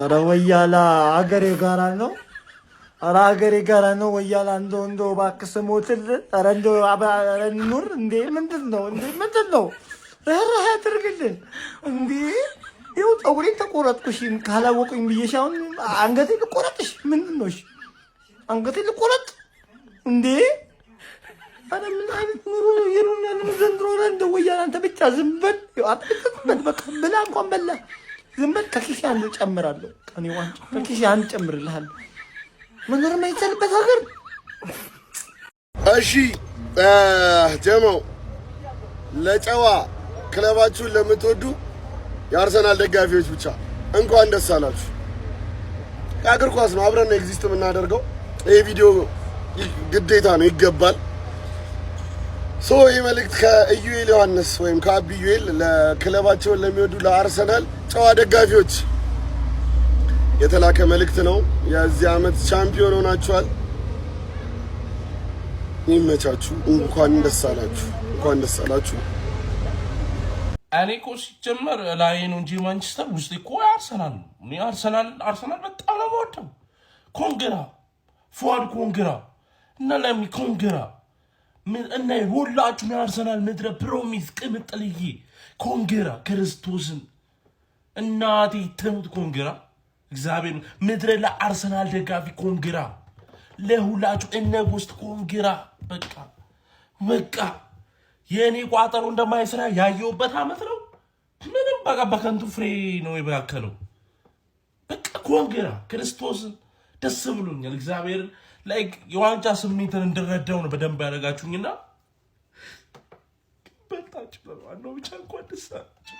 ኧረ ወያላ አገሬ ጋራ ነው። ኧረ አገሬ ጋራ ነው ወያላ። እንደው እባክህ ስሞትል። ኧረ እንደው ኑር እንዴ! ምንድን ነው እንዴ? ምንድን ነው? ርህራሄ አድርግልን እንዴ! ይኸው ፀጉሬን ተቆረጥኩሽ ካላወቁኝ ብዬሽ አሁን አንገቴን ልቆረጥሽ? ምንድን ነው? እሺ አንገቴን ልቆረጥ እንዴ? ኧረ ምን አይነት ኑሮ ነው እየኖርን ዘንድሮ? እንደው ወያላ አንተ ብቻ ዝም በል። አትበል በቃ ብላ እንኳን በላ ዝም በል። ከኪሴ አንድ ጨምራለሁ። እኔ ዋንጫ ከኪሴ አንድ ጨምርልሃለሁ። መኖር የማይቻልበት ሀገር። እሺ ጀማው ለጨዋ ክለባችሁን ለምትወዱ የአርሰናል ደጋፊዎች ብቻ እንኳን ደስ አላችሁ። የአገር ኳስ ነው፣ አብረን ነው ኤግዚስት የምናደርገው። ይሄ ቪዲዮ ግዴታ ነው፣ ይገባል። ይህ መልእክት ከኢዩኤል ዮሐንስ ወይም ከአብዩኤል ለክለባቸውን ለሚወዱ ለአርሰናል ጨዋ ደጋፊዎች የተላከ መልእክት ነው። የዚህ ዓመት ቻምፒዮን ሆናችኋል። ይመቻችሁ። እንኳን ደስ አላችሁ፣ እንኳን ደስ አላችሁ። እኔ እኮ ሲጀመር ላይ ነው እንጂ ማንቸስተር ውስጥ እኮ አርሰናል ነው። እኔ አርሰናል በጣም ነው የምወደው። ኮንግራ ፉአድ ኮንግራ እና ለሚ ኮንግራ እና ሁላችሁም የአርሰናል ምድረ ፕሮሚስ ቅምጥልዬ ኮንግራ ክርስቶስን እናቴ ትሙት ኮንግራ እግዚአብሔር ምድረ ለአርሰናል ደጋፊ ኮንግራ ለሁላችሁ እነ ውስጥ ኮንግራ። በቃ የኔ ቋጠሮ እንደማይሰራ ያየውበት አመት ነው። ምንም በቃ በከንቱ ፍሬ ነው የባከለው። በቃ ኮንግራ ክርስቶስን ደስ ብሎኛል። እግዚአብሔር ላይክ የዋንጫ ስሜትን እንድረዳው ነው በደንብ ያደረጋችሁኝና በታችሁ ነው ብቻ እንኳን ደስ አላችሁ።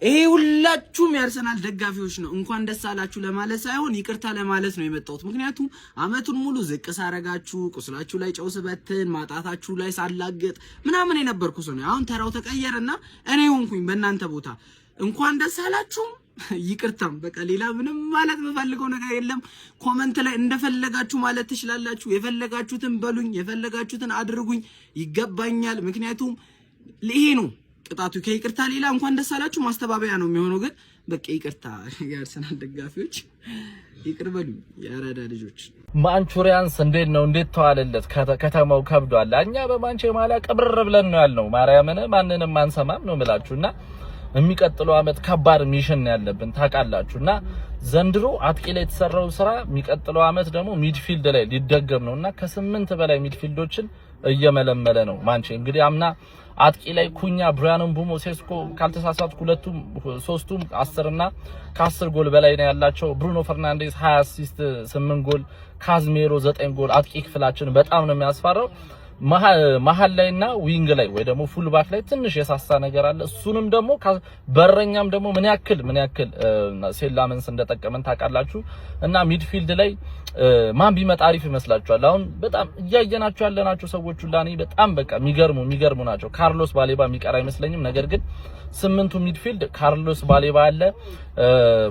ይሄ ሁላችሁም የአርሰናል ደጋፊዎች ነው እንኳን ደስ አላችሁ ለማለት ሳይሆን ይቅርታ ለማለት ነው የመጣሁት። ምክንያቱም አመቱን ሙሉ ዝቅ ሳረጋችሁ፣ ቁስላችሁ ላይ ጨው ስበትን፣ ማጣታችሁ ላይ ሳላገጥ ምናምን የነበርኩ ሰው ነው። አሁን ተራው ተቀየረና እኔ ሆንኩኝ በእናንተ ቦታ። እንኳን ደስ አላችሁ፣ ይቅርታም በቃ ሌላ ምንም ማለት የምፈልገው ነገር የለም። ኮሜንት ላይ እንደፈለጋችሁ ማለት ትችላላችሁ። የፈለጋችሁትን በሉኝ፣ የፈለጋችሁትን አድርጉኝ፣ ይገባኛል። ምክንያቱም ይሄ ነው ቅጣቱ። ከይቅርታ ሌላ እንኳን ደስ አላችሁ ማስተባበያ ነው የሚሆነው። ግን በቃ ይቅርታ የአርሰናል ደጋፊዎች ይቅር በሉኝ፣ የአራዳ ልጆች። ማንቹሪያንስ እንዴት ነው? እንዴት ተዋለለት? ከተማው ከብዷል። እኛ በማንቼ ማላ ቀብረር ብለን ነው ያልነው። ማርያምን ማንንም አንሰማም ነው የምላችሁና የሚቀጥለው አመት ከባድ ሚሽን ያለብን ታውቃላችሁና ዘንድሮ አጥቂ ላይ የተሰራው ስራ የሚቀጥለው አመት ደግሞ ሚድፊልድ ላይ ሊደገም ነውና ከ8 በላይ ሚድፊልዶችን እየመለመለ ነው ማንቼ። እንግዲህ አምና አጥቂ ላይ ኩኛ፣ ብራያን ምቡሞ፣ ሴስኮ ካልተሳሳትኩ ሁለቱም ሶስቱም 10 እና ከ10 ጎል በላይ ነው ያላቸው። ብሩኖ ፈርናንዴዝ 20 አሲስት 8 ጎል፣ ካዝሜሮ 9 ጎል። አጥቂ ክፍላችን በጣም ነው የሚያስፈራው። መሀል ላይና ዊንግ ላይ ወይ ደግሞ ፉል ባክ ላይ ትንሽ የሳሳ ነገር አለ። እሱንም ደግሞ በረኛም ደግሞ ምን ያክል ሴላመንስ እንደጠቀመን ታውቃላችሁ። እና ሚድፊልድ ላይ ማን ቢመጣ አሪፍ ይመስላችኋል? አሁን በጣም እያየናቸው ያለናቸው ሰዎች ሁላ በጣም በቃ የሚገርሙ ናቸው። ካርሎስ ባሌባ የሚቀር አይመስለኝም። ነገር ግን 8ቱ ሚድፊልድ ካርሎስ ባሌባ አለ፣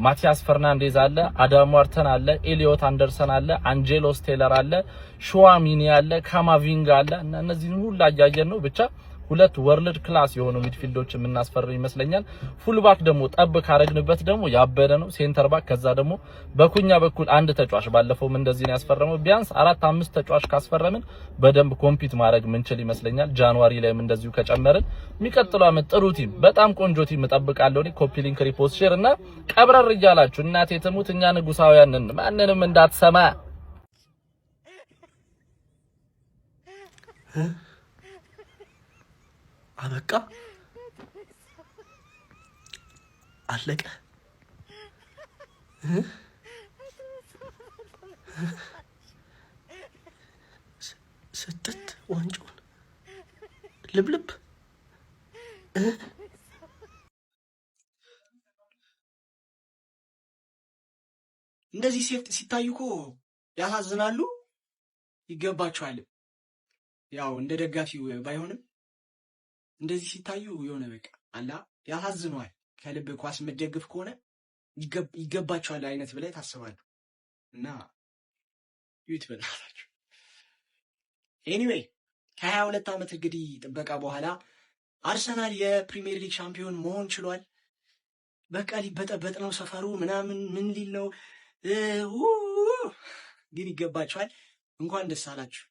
ማቲያስ ፈርናንዴዝ አለ፣ አዳም ዋርተን አለ፣ ኤሊዮት አንደርሰን አለ፣ አንጀሎ ስቴለር አለ፣ ሹዋሚኒ አለ፣ ካማቪንጋ አለ። እና እነዚህን ሁሉ አያየን ነው ብቻ ሁለት ወርልድ ክላስ የሆኑ ሚድፊልዶች የምናስፈር ይመስለኛል። ፉል ባክ ደግሞ ጠብ ካረግንበት ደግሞ ያበደ ነው። ሴንተር ባክ ከዛ ደግሞ በኩኛ በኩል አንድ ተጫዋች ባለፈውም እንደዚህ ነው ያስፈረመው። ቢያንስ 4-5 ተጫዋች ካስፈረምን በደንብ ኮምፒት ማድረግ ምንችል ይመስለኛል። ጃንዋሪ ላይም እንደዚሁ ከጨመርን የሚቀጥለው አመት ጥሩ ቲም፣ በጣም ቆንጆ ቲም እጠብቃለሁ። ኮፒ ሊንክ፣ ሪፖስት፣ ሼር እና ቀብረር እያላችሁ እናቴ ትሙት እኛ ንጉሳውያን ማንንም እንዳትሰማ አበቃ፣ አለቀ። ስትት ዋንጫውን ልብልብ እንደዚህ ሲታዩ እኮ ያሳዝናሉ። ይገባቸዋል። ያው እንደ ደጋፊው ባይሆንም እንደዚህ ሲታዩ የሆነ በቃ አላ ያሳዝነዋል። ከልብ ኳስ መደግፍ ከሆነ ይገባቸዋል አይነት ብላይ ታስባለህ እና ዩቲዩብ እናታችሁ። ኤኒዌይ ከ22 ዓመት እንግዲህ ጥበቃ በኋላ አርሰናል የፕሪሚየር ሊግ ሻምፒዮን መሆን ችሏል። በቃ ሊበጠበጥ ነው ሰፈሩ ምናምን ምን ሊል ነው ግን ይገባችኋል። እንኳን ደስ አላችሁ።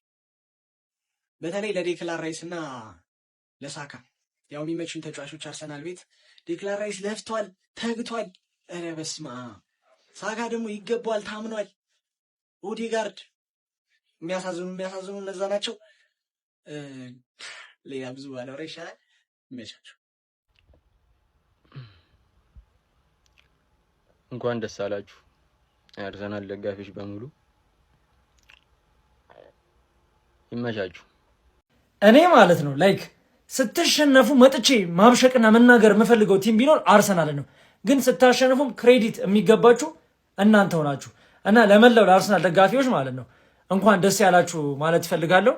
በተለይ ለዴክላን ራይስ እና ለሳካ ያው የሚመቹን ተጫዋቾች አርሰናል ቤት ዴክላን ራይስ ለፍቷል፣ ተግቷል። ኧረ በስመ አብ። ሳካ ደግሞ ይገባዋል፣ ታምኗል። ኦዴጋርድ የሚያሳዝኑ እነዛ ናቸው። ሌላ ብዙ ባለወራ ይሻላል። ይመቻችሁ። እንኳን ደስ አላችሁ የአርሰናል ደጋፊዎች በሙሉ ይመቻችሁ። እኔ ማለት ነው ላይክ ስትሸነፉ መጥቼ ማብሸቅና መናገር የምፈልገው ቲም ቢኖር አርሰናል ነው። ግን ስታሸንፉም ክሬዲት የሚገባችሁ እናንተ ሆናችሁ እና ለመላው ለአርሰናል ደጋፊዎች ማለት ነው እንኳን ደስ ያላችሁ ማለት እፈልጋለሁ።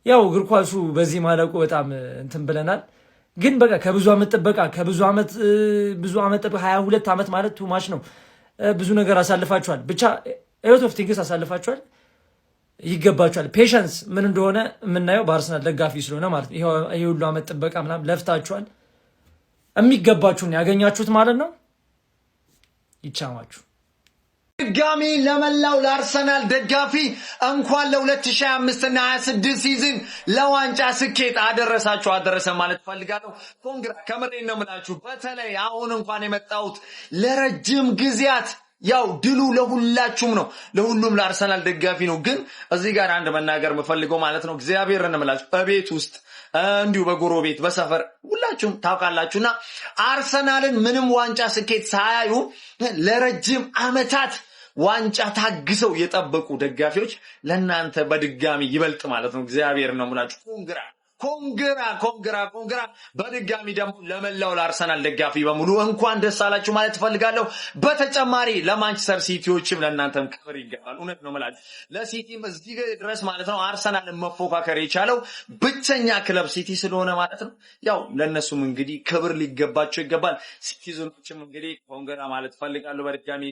ያው እግር ኳሱ በዚህ ማለቁ በጣም እንትን ብለናል። ግን በቃ ከብዙ ዓመት ጥበቃ ከብዙ ዓመት 22 ዓመት ማለት ቱማች ነው። ብዙ ነገር አሳልፋችኋል። ብቻ ኤሎት ኦፍ ቲንግስ አሳልፋችኋል። ይገባችኋል። ፔሸንስ ምን እንደሆነ የምናየው በአርሰናል ደጋፊ ስለሆነ ማለት ነው። ይሄ ሁሉ ዓመት ጥበቃ ምናምን ለፍታችኋል። የሚገባችሁን ያገኛችሁት ማለት ነው። ይቻማችሁ። ድጋሚ ለመላው ለአርሰናል ደጋፊ እንኳን ለ2025 እና 26 ሲዝን ለዋንጫ ስኬት አደረሰ ማለት ፈልጋለሁ። ኮንግራ ከምሬን ነው የምላችሁ። በተለይ አሁን እንኳን የመጣሁት ለረጅም ጊዜያት ያው ድሉ ለሁላችሁም ነው፣ ለሁሉም ለአርሰናል ደጋፊ ነው። ግን እዚህ ጋር አንድ መናገር የምፈልገው ማለት ነው እግዚአብሔርን እምላችሁ በቤት ውስጥ እንዲሁ በጎረቤት በሰፈር ሁላችሁም ታውቃላችሁና አርሰናልን ምንም ዋንጫ ስኬት ሳያዩ ለረጅም ዓመታት ዋንጫ ታግሰው የጠበቁ ደጋፊዎች ለናንተ በድጋሚ ይበልጥ ማለት ነው እግዚአብሔርን ነው የምላችሁ። ኮንግራ በድጋሚ ደግሞ ለመላው ለአርሰናል ደጋፊ በሙሉ እንኳን ደስ አላችሁ ማለት ፈልጋለሁ። በተጨማሪ ለማንቸስተር ሲቲዎችም ለእናንተም ክብር ይገባል። እውነት ነው ማለት ለሲቲም እዚህ ድረስ ማለት ነው አርሰናልን መፎካከር የቻለው ብቸኛ ክለብ ሲቲ ስለሆነ ማለት ነው ያው ለነሱም እንግዲህ ክብር ሊገባቸው ይገባል። ሲቲዝኖችም እንግዲህ ኮንግራ ማለት ፈልጋለሁ። በድጋሚ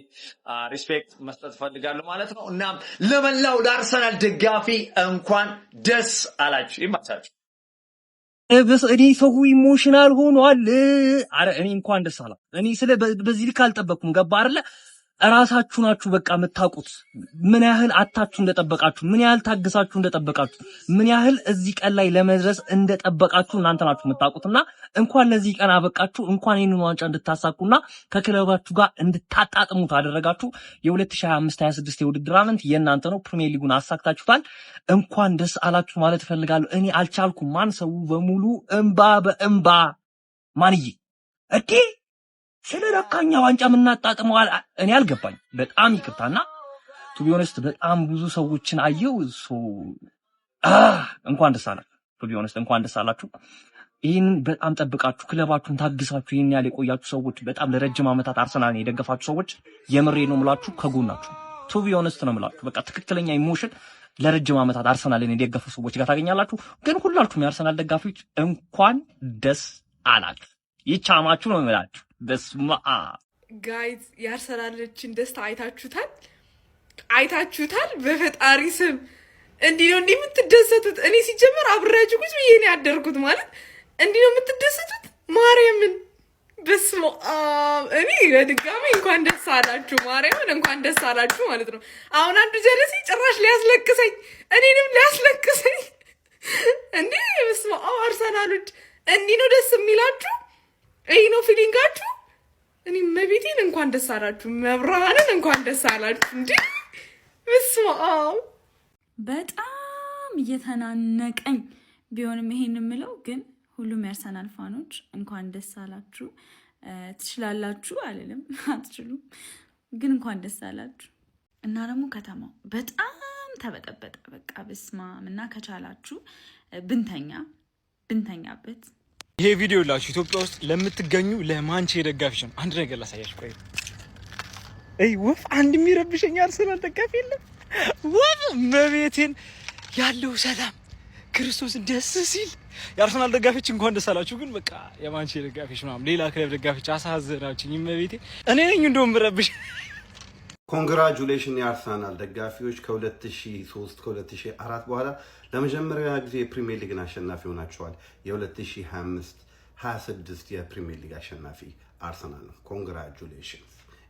ሪስፔክት መስጠት ፈልጋለሁ ማለት ነው። እናም ለመላው ለአርሰናል ደጋፊ እንኳን ደስ አላችሁ ይማቻችሁ። እኔ ሰው ኢሞሽናል ሆኗል። አረ እኔ እንኳን ደስ አላ እኔ በዚህ ልክ አልጠበቅኩም። ገባ አይደለ? ራሳችሁ ናችሁ በቃ የምታውቁት ምን ያህል አታችሁ እንደጠበቃችሁ፣ ምን ያህል ታግሳችሁ እንደጠበቃችሁ፣ ምን ያህል እዚህ ቀን ላይ ለመድረስ እንደጠበቃችሁ እናንተ ናችሁ የምታውቁትና እንኳን ለዚህ ቀን አበቃችሁ። እንኳን ይሄንን ዋንጫ እንድታሳኩና ከክለባችሁ ጋር እንድታጣጥሙት አደረጋችሁ። የ2025-26 የውድድር ዓመት የእናንተ ነው። ፕሪሚየር ሊጉን አሳክታችሁታል። እንኳን ደስ አላችሁ ማለት እፈልጋለሁ። እኔ አልቻልኩም። ማን ሰው በሙሉ እንባ በእንባ ማንዬ እዴ ስለለካኛ ዋንጫ ምናጣጥመው እኔ አልገባኝ። በጣም ይቅርታና ቱ ቢ ኦነስት በጣም ብዙ ሰዎችን አየው። እንኳን ደስ አላችሁ። ቱ ቢ ኦነስት እንኳን ደስ አላችሁ። ይሄን በጣም ጠብቃችሁ ክለባችሁን ታግሳችሁ ይሄን ያህል የቆያችሁ ሰዎች፣ በጣም ለረጅም ዓመታት አርሰናልን የደገፋችሁ ሰዎች የምሬ ነው የምላችሁ ከጎናችሁ። ቱ ቢ ኦነስት ነው የምላችሁ። በቃ ትክክለኛ ኢሞሽን ለረጅም ዓመታት አርሰናልን የደገፉ ሰዎች ጋር ታገኛላችሁ። ግን ሁላችሁም የአርሰናል ደጋፊዎች እንኳን ደስ አላችሁ። ይቻማችሁ ነው የምላችሁ። በስማ ጋይዝ የአርሰናሎችን ደስታ አይታችሁታል። በፈጣሪ ስም እንዲህ ነው የምትደሰቱት። እኔ ሲጀመር አብራችሁ ቁጭ ብዬ ነው ያደርኩት። ማለት እንዲህ ነው የምትደሰቱት። ማርያምን በስማ እኔ በድጋሚ እንኳን ደስ አላችሁ። ማርያምን እንኳን ደስ አላችሁ ማለት ነው። አሁን አንዱ ጀለሲ ጭራሽ ሊያስለቅሰኝ እኔንም ሊያስለቅሰኝ እንዴ! በስማ አርሰናሎች እንዲህ ነው ደስ የሚላችሁ? ይህ ነው ፊሊንጋችሁ? እኔ መቤቴን እንኳን ደስ አላችሁ፣ መብራንን እንኳን ደስ አላችሁ። እንዴ በስመ አብ በጣም እየተናነቀኝ ቢሆንም ይሄን የምለው ግን ሁሉም የአርሰናል ፋኖች እንኳን ደስ አላችሁ። ትችላላችሁ አልልም፣ አትችሉም፣ ግን እንኳን ደስ አላችሁ። እና ደግሞ ከተማው በጣም ተበጠበጠ። በቃ በስማም። እና ከቻላችሁ ብንተኛበት። ይሄ ቪዲዮ ላችሁ ኢትዮጵያ ውስጥ ለምትገኙ ለማንቼ ደጋፊዎች ነው። አንድ ነገር ላሳያችሁ። ቆይ ወፍ አንድ የሚረብሸኝ አርሰናል ደጋፊ የለም። ወፍ መቤቴን ያለው ሰላም ክርስቶስ ደስ ሲል የአርሰናል ደጋፊዎች እንኳን ደስ አላችሁ። ግን በቃ የማንቼ ደጋፊዎች ምናምን ሌላ ክለብ ደጋፊዎች አሳዘናችሁኝ። መቤቴ እኔ ነኝ እንደውም ምረብሽ። ኮንግራጁሌሽን የአርሰናል ደጋፊዎች ከ2003 ከ2004 በኋላ ለመጀመሪያ ጊዜ የፕሪሚየር ሊግን አሸናፊ ሆናችኋል። የ2025-26 የፕሪሚየር ሊግ አሸናፊ አርሰናል ነው። ኮንግራቹሌሽን።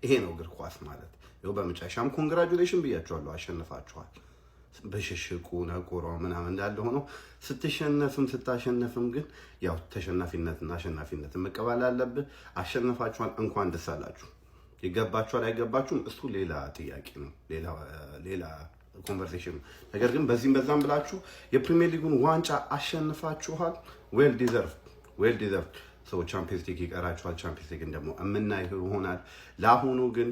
ይሄ ነው እግር ኳስ ማለት። ይኸው በመጨረሻም ኮንግራቹሌሽን ብያችኋለሁ፣ አሸንፋችኋል። በሽሽቁ ነቆሮ ምናምን እንዳለ ሆኖ ስትሸነፍም ስታሸነፍም ግን ያው ተሸናፊነትና አሸናፊነትን መቀበል አለብህ። አሸነፋችኋል፣ እንኳን ደስ አላችሁ። ይገባችኋል አይገባችሁም እሱ ሌላ ጥያቄ ነው፣ ሌላ ኮንቨርሴሽን ነው። ነገር ግን በዚህም በዛም ብላችሁ የፕሪሚየር ሊጉን ዋንጫ አሸንፋችኋል። ዌል ዲዘርቭድ ሰው ቻምፒየንስ ሊግ ይቀራችኋል። ቻምፒየንስ ሊግን ደግሞ የምናየው ይሆናል። ለአሁኑ ግን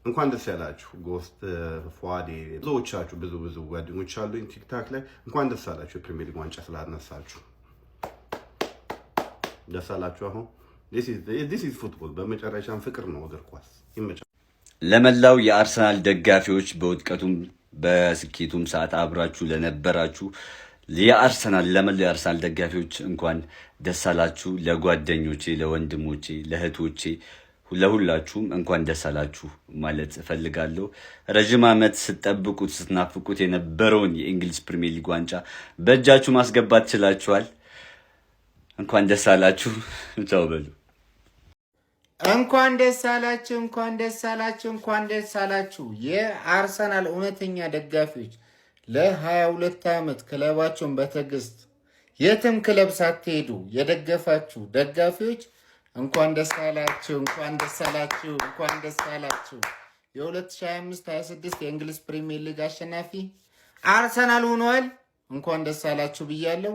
እንኳን ደስ ያላችሁ። ጎስት ፏዴ ብዙዎቻችሁ ብዙ ጓደኞች አሉኝ ቲክታክ ላይ እንኳን ደስ አላችሁ የፕሪሚየር ሊግ ዋንጫ ስላነሳችሁ ደስ አላችሁ። አሁን this is football በመጨረሻም ፍቅር ነው እግር ኳስ። ይመቻል። ለመላው የአርሰናል ደጋፊዎች በውድቀቱም በስኬቱም ሰዓት አብራችሁ ለነበራችሁ ለመላው የአርሰናል ደጋፊዎች እንኳን ደስ አላችሁ። ለጓደኞቼ፣ ለወንድሞቼ፣ ለእህቶቼ ለሁላችሁም እንኳን ደስ አላችሁ ማለት እፈልጋለሁ። ረጅም ዓመት ስትጠብቁት ስትናፍቁት የነበረውን የእንግሊዝ ፕሪሚየር ሊግ ዋንጫ በእጃችሁ ማስገባት ችላችኋል። እንኳን ደስ አላችሁ። ቻው በሉ። እንኳን ደስ አላችሁ፣ እንኳን ደስ አላችሁ፣ እንኳን ደስ አላችሁ። የአርሰናል እውነተኛ ደጋፊዎች ለ22 ዓመት ክለባቸውን በትዕግስት የትም ክለብ ሳትሄዱ የደገፋችሁ ደጋፊዎች እንኳን ደስ አላችሁ፣ እንኳን ደስ አላችሁ፣ እንኳን ደስ አላችሁ። የ2025-26 የእንግሊዝ ፕሪሚየር ሊግ አሸናፊ አርሰናል ሆኗል። እንኳን ደስ አላችሁ ብያለሁ።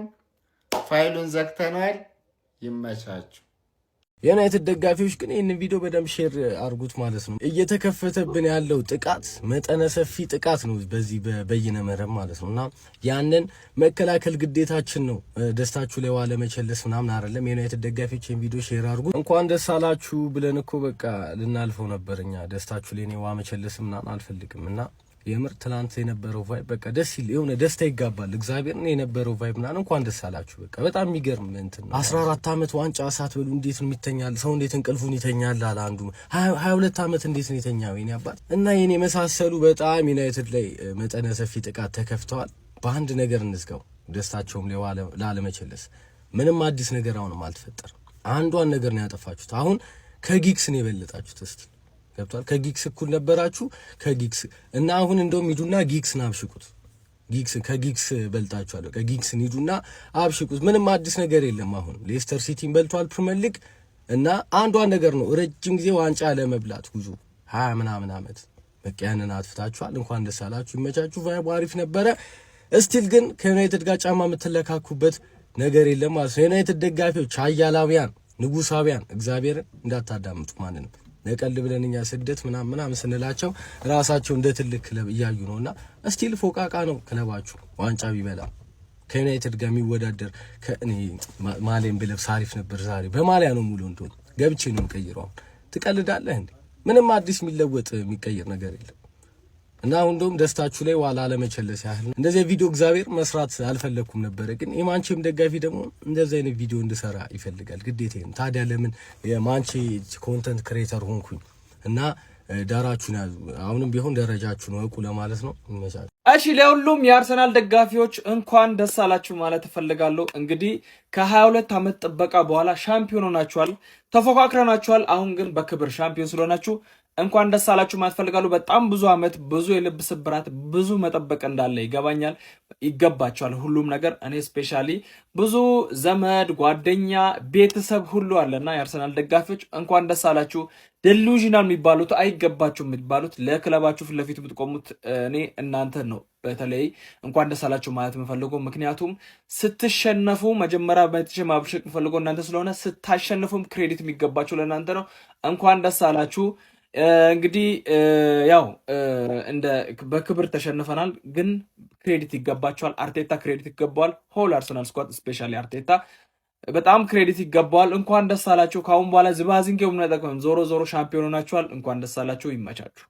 ፋይሉን ዘግተነዋል። ይመቻችሁ። የዩናይትድ ደጋፊዎች ግን ይህንን ቪዲዮ በደንብ ሼር አርጉት ማለት ነው። እየተከፈተብን ያለው ጥቃት መጠነ ሰፊ ጥቃት ነው በዚህ በበይነ መረብ ማለት ነው እና ያንን መከላከል ግዴታችን ነው። ደስታችሁ ላይ ዋለ መቸለስ ምናምን አይደለም። የዩናይትድ ደጋፊዎች ይህን ቪዲዮ ሼር አርጉት። እንኳን ደስ አላችሁ ብለን እኮ በቃ ልናልፈው ነበር እኛ። ደስታችሁ ላይ ዋ መቸለስ ምናምን አልፈልግም እና የምር ትናንት የነበረው ቫይብ በቃ ደስ ይል የሆነ ደስታ ይጋባል። እግዚአብሔርን የነበረው ቫይብ ምናምን እንኳን ደስ አላችሁ። በቃ በጣም የሚገርም እንትን ነው። 14 ዓመት ዋንጫ ሳትበሉ እንዴት ነው የሚተኛል ሰው? እንዴት እንቅልፉን ይተኛል አለ አንዱ። 22 ዓመት እንዴት ነው የተኛው የኔ አባት? እና የኔ መሳሰሉ በጣም ዩናይትድ ላይ መጠነ ሰፊ ጥቃት ተከፍተዋል። በአንድ ነገር እንዝጋው፣ ደስታቸውም ላይ ላለመቸለስ ምንም አዲስ ነገር አሁንም አልተፈጠረም። አንዷን ነገር ነው ያጠፋችሁት። አሁን ከጊግስ ነው የበለጣችሁት። እስቲ ገብቷል። ከጊግስ እኩል ነበራችሁ ከጊግስ እና አሁን እንደውም ሂዱና ጊግስን አብሽቁት። ከጊግስ በልጣችኋል። ከጊግስን ሂዱና አብሽቁት። ምንም አዲስ ነገር የለም። አሁን ሌስተር ሲቲን በልቷል ፕሪሚየር ሊግ እና አንዷን ነገር ነው ረጅም ጊዜ ዋንጫ ለመብላት ጉዞ 20 ምናምን ዓመት በቃ ያንን አጥፍታችኋል። እንኳን ደስ አላችሁ። ይመቻችሁ። ቫይቡ አሪፍ ነበረ። እስቲል ግን ከዩናይትድ ጋር ጫማ የምትለካኩበት ነገር የለም ማለት ነው። የዩናይትድ ደጋፊዎች አያላውያን ንጉሳውያን እግዚአብሔርን እንዳታዳምጡ ማንንም ነቀል ብለን እኛ ስደት ምናምን ስንላቸው ራሳቸው እንደ ትልቅ ክለብ እያዩ ነውና እስቲል ፎቃቃ ነው ክለባችሁ። ዋንጫ ቢበላ ከዩናይትድ ጋር የሚወዳደር ከእኔ ማሊያን ብለብስ አሪፍ ነበር። ዛሬ በማሊያ ነው ሙሉ እንደሆነ ገብቼ ነው የምቀይረው። ትቀልዳለህ እንዴ? ምንም አዲስ የሚለወጥ የሚቀየር ነገር የለም። እና አሁን እንደውም ደስታችሁ ላይ ዋላ ለመቸለስ ያህል እንደዚህ ቪዲዮ እግዚአብሔር መስራት አልፈለኩም ነበር፣ ግን የማንቼም ደጋፊ ደግሞ እንደዚህ አይነት ቪዲዮ እንድሰራ ይፈልጋል፣ ግዴታዬ ነው። ታዲያ ለምን የማንቼ ኮንተንት ክሬተር ሆንኩኝ? እና ዳራችሁን ያዙ። አሁንም ቢሆን ደረጃችሁን ወቁ ለማለት ነው። ይመቻችሁ። እሺ ለሁሉም የአርሰናል ደጋፊዎች እንኳን ደስ አላችሁ ማለት እፈልጋለሁ። እንግዲህ ከ22 ዓመት ጥበቃ በኋላ ሻምፒዮን ሆናችኋል፣ ተፎካክረናችኋል። አሁን ግን በክብር ሻምፒዮን ስለሆናችሁ እንኳን ደስ አላችሁ ማለት እፈልጋለሁ። በጣም ብዙ ዓመት ብዙ የልብ ስብራት ብዙ መጠበቅ እንዳለ ይገባኛል፣ ይገባቸዋል ሁሉም ነገር። እኔ ስፔሻሊ ብዙ ዘመድ ጓደኛ ቤተሰብ ሁሉ አለና የአርሰናል ደጋፊዎች እንኳን ደስ አላችሁ። ዴሉዥናል የሚባሉት አይገባችሁ የሚባሉት ለክለባችሁ ፊት ለፊት የምትቆሙት እኔ እናንተን ነው። በተለይ እንኳን ደስ አላችሁ ማለት የምፈልገው ምክንያቱም ስትሸነፉ መጀመሪያ በተሸ ማብሸቅ የምፈልገው እናንተ ስለሆነ ስታሸንፉም ክሬዲት የሚገባችሁ ለእናንተ ነው። እንኳን ደስ አላችሁ። እንግዲህ ያው እንደ በክብር ተሸንፈናል፣ ግን ክሬዲት ይገባቸዋል። አርቴታ ክሬዲት ይገባዋል። ሆል አርሰናል ስኳድ ስፔሻሊ አርቴታ በጣም ክሬዲት ይገባዋል። እንኳን ደስ አላችሁ። ካሁን በኋላ ዝባዝንኬው ምን አይጠቅምም። ዞሮ ሻምፒዮን ሆናችኋል። እንኳን ደስ አላችሁ። ይመቻችሁ።